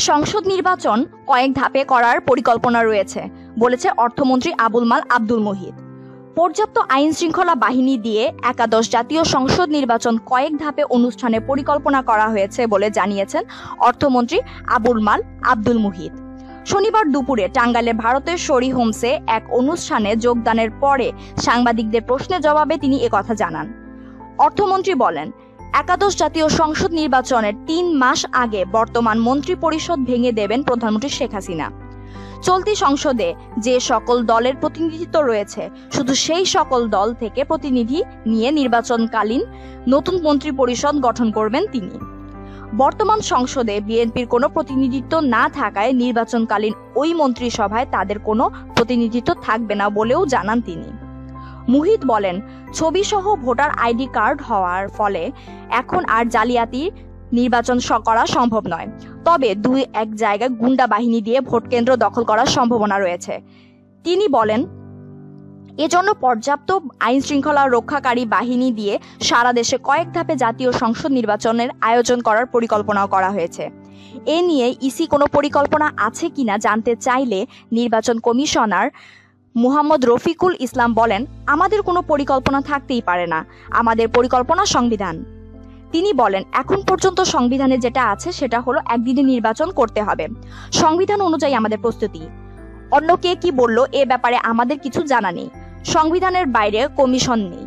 সংসদ নির্বাচন কয়েক ধাপে করার পরিকল্পনা রয়েছে বলেছে অর্থমন্ত্রী আবুল মাল আব্দুল মুহিত। পর্যাপ্ত আইন শৃঙ্খলা বাহিনী দিয়ে একাদশ জাতীয় সংসদ নির্বাচন কয়েক ধাপে অনুষ্ঠানের পরিকল্পনা করা হয়েছে বলে জানিয়েছেন অর্থমন্ত্রী আবুল মাল আব্দুল মুহিত। শনিবার দুপুরে টাঙ্গাইলের ভারতের শরী হোমসে এক অনুষ্ঠানে যোগদানের পরে সাংবাদিকদের প্রশ্নের জবাবে তিনি একথা জানান। অর্থমন্ত্রী বলেন, একাদশ জাতীয় সংসদ নির্বাচনের ৩ মাস আগে বর্তমান মন্ত্রী পরিষদ ভেঙে দেবেন প্রধানমন্ত্রী শেখ হাসিনা। চলতি সংসদে যে সকল দলের প্রতিনিধিত্ব রয়েছে শুধু সেই সকল দল থেকে প্রতিনিধি নিয়ে নির্বাচনকালীন নতুন মন্ত্রী পরিষদ গঠন করবেন তিনি। বর্তমান সংসদে বিএনপির কোনো প্রতিনিধিত্ব না থাকায় নির্বাচনকালীন ওই মন্ত্রিসভায় তাদের কোনো প্রতিনিধিত্ব থাকবে না বলেও জানান তিনি। মুহিত বলেন, ছবিসহ ভোটার আইডি কার্ড হওয়ার ফলে এখন আর জালিয়াতি নির্বাচন করা সম্ভব নয়। তবে 2-1 জায়গায় গুন্ডা বাহিনী দিয়ে ভোট কেন্দ্র দখল করার সম্ভাবনা রয়েছে। তিনি বলেন, এজন্য পর্যাপ্ত আইন শৃঙ্খলা রক্ষাকারী বাহিনী দিয়ে সারা দেশে কয়েক ধাপে জাতীয় সংসদ নির্বাচনের আয়োজন করার পরিকল্পনাও করা হয়েছে। এ নিয়ে ইসি কোনো পরিকল্পনা আছে কিনা জানতে চাইলে নির্বাচন কমিশনার মুহাম্মদ রফিকুল ইসলাম বলেন, আমাদের কোনো পরিকল্পনা থাকতেই পারে না, আমাদের পরিকল্পনা সংবিধান। তিনি বলেন, এখন পর্যন্ত সংবিধানে যেটা আছে সেটা হলো একদিনে নির্বাচন করতে হবে, সংবিধান অনুযায়ী আমাদের প্রস্তুতি। অন্য কে কি বলল এ ব্যাপারে আমাদের কিছু জানা নেই, সংবিধানের বাইরে কমিশন নেই।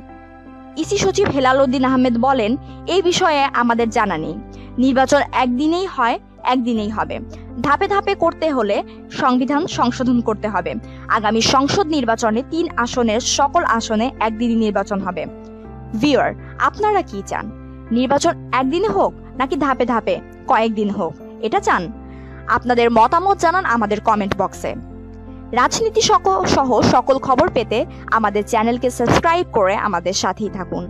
ইসি সচিব হেলাল উদ্দিন আহমেদ বলেন, এই বিষয়ে আমাদের জানা নেই, নির্বাচন একদিনেই হয়, একদিনেই হবে। ধাপে ধাপে করতে হলে সংবিধান সংশোধন করতে হবে। আগামী সংসদ নির্বাচনে 3 আসনের সকল আসনে একদিনই নির্বাচন হবে। ভিউয়ার, আপনারা কি চান? নির্বাচন একদিনে হোক নাকি ধাপে ধাপে কয়েকদিন হোক, এটা চান? আপনাদের মতামত জানান আমাদের কমেন্ট বক্সে। রাজনীতি সহ সকল খবর পেতে আমাদের চ্যানেলকে সাবস্ক্রাইব করে আমাদের সাথেই থাকুন।